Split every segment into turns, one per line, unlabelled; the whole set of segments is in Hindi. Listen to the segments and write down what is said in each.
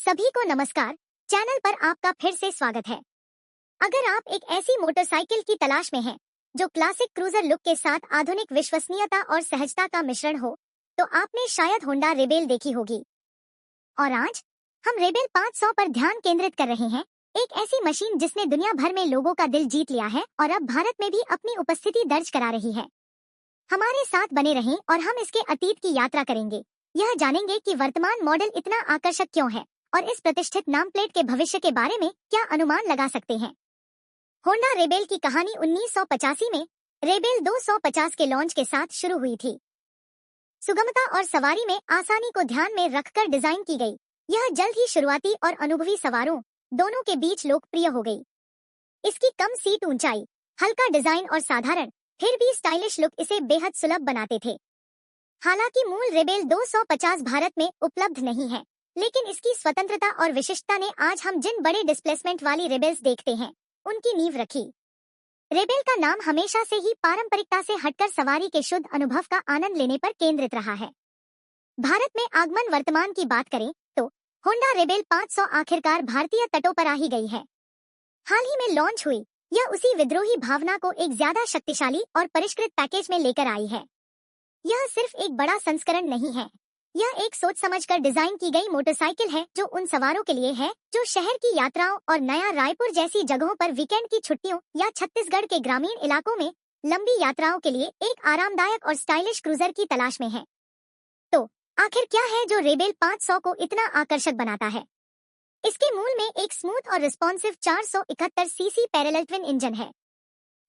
सभी को नमस्कार। चैनल पर आपका फिर से स्वागत है। अगर आप एक ऐसी मोटरसाइकिल की तलाश में हैं जो क्लासिक क्रूजर लुक के साथ आधुनिक विश्वसनीयता और सहजता का मिश्रण हो, तो आपने शायद होंडा रेबेल देखी होगी। और आज हम रेबेल 500 पर ध्यान केंद्रित कर रहे हैं, एक ऐसी मशीन जिसने दुनिया भर में लोगों का दिल जीत लिया है और अब भारत में भी अपनी उपस्थिति दर्ज करा रही है। हमारे साथ बने रहें और हम इसके अतीत की यात्रा करेंगे। यह जानेंगे कि वर्तमान मॉडल इतना आकर्षक क्यों है और इस प्रतिष्ठित नाम प्लेट के भविष्य के बारे में क्या अनुमान लगा सकते हैं। होंडा रेबेल की कहानी 1985 में रेबेल 250 के लॉन्च के साथ शुरू हुई थी। सुगमता और सवारी में आसानी को ध्यान में रखकर डिजाइन की गई, यह जल्द ही शुरुआती और अनुभवी सवारों दोनों के बीच लोकप्रिय हो गई। इसकी कम सीट ऊंचाई, हल्का डिजाइन और साधारण फिर भी स्टाइलिश लुक इसे बेहद सुलभ बनाते थे। हालांकि मूल रेबेल 250 भारत में उपलब्ध नहीं है, लेकिन इसकी स्वतंत्रता और विशिष्टता ने आज हम जिन बड़े डिस्प्लेसमेंट वाली रेबेल्स देखते हैं, उनकी नींव रखी। रेबेल का नाम हमेशा से ही पारंपरिकता से हटकर सवारी के शुद्ध अनुभव का आनंद लेने पर केंद्रित रहा है। भारत में आगमन वर्तमान की बात करें तो होंडा रेबेल 500 आखिरकार भारतीय तटों पर आ ही गई है। हाल ही में लॉन्च हुई यह उसी विद्रोही भावना को एक ज्यादा शक्तिशाली और परिष्कृत पैकेज में लेकर आई है। यह सिर्फ एक बड़ा संस्करण नहीं है, यह एक सोच समझकर डिजाइन की गई मोटरसाइकिल है जो उन सवारों के लिए है जो शहर की यात्राओं और नया रायपुर जैसी जगहों पर वीकेंड की छुट्टियों या छत्तीसगढ़ के ग्रामीण इलाकों में लंबी यात्राओं के लिए एक आरामदायक और स्टाइलिश क्रूजर की तलाश में है। तो आखिर क्या है जो रेबेल 500 को इतना आकर्षक बनाता है? इसके मूल में एक स्मूथ और responsive 471 CC parallel twin engine है।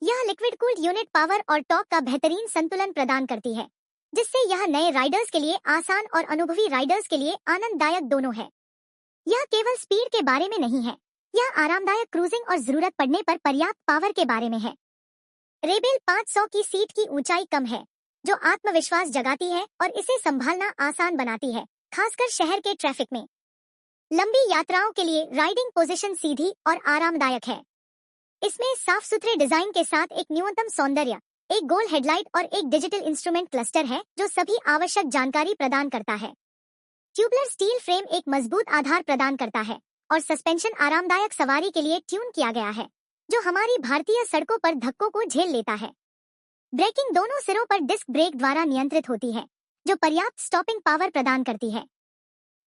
यह लिक्विड कूल्ड यूनिट पावर और टॉर्क का बेहतरीन संतुलन प्रदान करती है, जिससे यह नए राइडर्स के लिए आसान और अनुभवी राइडर्स के लिए आनंददायक दोनों है। यह केवल स्पीड के बारे में नहीं है, यह आरामदायक क्रूजिंग और जरूरत पड़ने पर पर्याप्त पावर के बारे में है। रेबेल 500 की सीट की ऊंचाई कम है, जो आत्मविश्वास जगाती है और इसे संभालना आसान बनाती है, खासकर शहर के ट्रैफिक में। लंबी यात्राओं के लिए राइडिंग पोजीशन सीधी और आरामदायक है। इसमें साफ सुथरे डिजाइन के साथ एक न्यूनतम सौंदर्य, एक गोल हेडलाइट और एक डिजिटल इंस्ट्रूमेंट क्लस्टर है जो सभी आवश्यक जानकारी प्रदान करता है। ट्यूबलर स्टील फ्रेम एक मजबूत आधार प्रदान करता है और सस्पेंशन आरामदायक सवारी के लिए ट्यून किया गया है, जो हमारी भारतीय सड़कों पर धक्कों को झेल लेता है। ब्रेकिंग दोनों सिरों पर डिस्क ब्रेक द्वारा नियंत्रित होती है, जो पर्याप्त स्टॉपिंग पावर प्रदान करती है।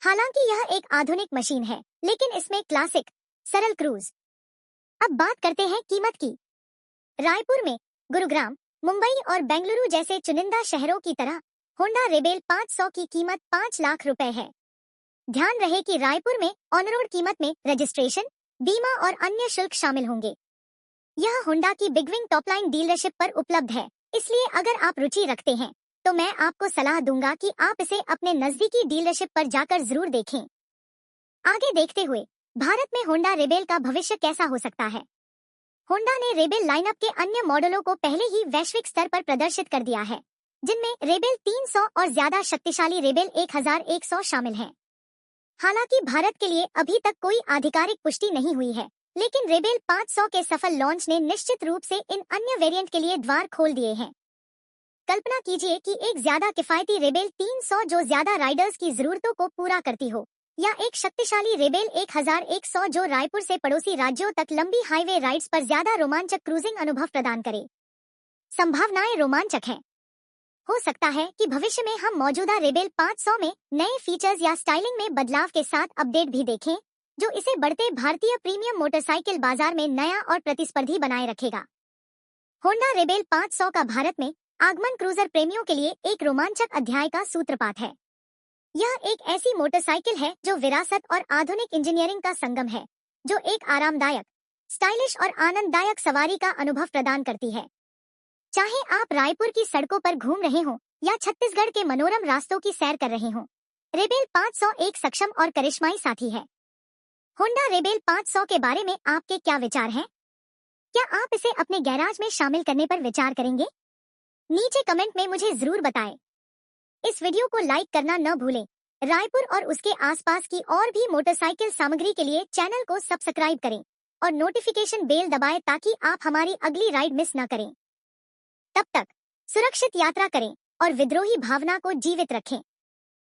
हालांकि यह एक आधुनिक मशीन है, लेकिन इसमें क्लासिक सरल क्रूज। अब बात करते हैं कीमत की। रायपुर में, गुरुग्राम, मुंबई और बेंगलुरु जैसे चुनिंदा शहरों की तरह होंडा रेबेल 500 की कीमत 5 लाख रुपए है। ध्यान रहे कि रायपुर में ऑन रोड कीमत में रजिस्ट्रेशन, बीमा और अन्य शुल्क शामिल होंगे। यह होंडा की बिगविंग टॉपलाइन डीलरशिप पर उपलब्ध है, इसलिए अगर आप रुचि रखते हैं तो मैं आपको सलाह दूंगा कि आप इसे अपने नजदीकी डीलरशिप पर जाकर जरूर देखें। आगे देखते हुए भारत में होंडा रेबेल का भविष्य कैसा हो सकता है। होंडा ने रेबेल लाइनअप के अन्य मॉडलों को पहले ही वैश्विक स्तर पर प्रदर्शित कर दिया है, जिनमें रेबेल 300 और ज्यादा शक्तिशाली रेबेल 1100 शामिल हैं। हालांकि भारत के लिए अभी तक कोई आधिकारिक पुष्टि नहीं हुई है, लेकिन रेबेल 500 के सफल लॉन्च ने निश्चित रूप से इन अन्य वेरिएंट के लिए द्वार खोल दिए हैं। कल्पना कीजिए कि एक ज्यादा किफायती रेबेल 300 जो ज्यादा राइडर्स की जरूरतों को पूरा करती हो, या एक शक्तिशाली रेबेल 1100 जो रायपुर से पड़ोसी राज्यों तक लंबी हाईवे राइड्स पर ज्यादा रोमांचक क्रूजिंग अनुभव प्रदान करे। संभावनाएं रोमांचक हैं। हो सकता है कि भविष्य में हम मौजूदा रेबेल 500 में नए फीचर्स या स्टाइलिंग में बदलाव के साथ अपडेट भी देखें, जो इसे बढ़ते भारतीय प्रीमियम मोटरसाइकिल बाजार में नया और प्रतिस्पर्धी बनाए रखेगा। होंडा रेबेल 500 का भारत में आगमन क्रूजर प्रेमियों के लिए एक रोमांचक अध्याय का सूत्रपात है। यह एक ऐसी मोटरसाइकिल है जो विरासत और आधुनिक इंजीनियरिंग का संगम है, जो एक आरामदायक, स्टाइलिश और आनंददायक सवारी का अनुभव प्रदान करती है। चाहे आप रायपुर की सड़कों पर घूम रहे हों या छत्तीसगढ़ के मनोरम रास्तों की सैर कर रहे हों, रेबेल 500 एक सक्षम और करिश्माई साथी है। होंडा रेबेल 500 के बारे में आपके क्या विचार हैं? क्या आप इसे अपने गैराज में शामिल करने पर विचार करेंगे? नीचे कमेंट में मुझे जरूर बताएं। इस वीडियो को लाइक करना न भूलें। रायपुर और उसके आसपास की और भी मोटरसाइकिल सामग्री के लिए चैनल को सब्सक्राइब करें और नोटिफिकेशन बेल दबाएं ताकि आप हमारी अगली राइड मिस न करें। तब तक सुरक्षित यात्रा करें और विद्रोही भावना को जीवित रखें।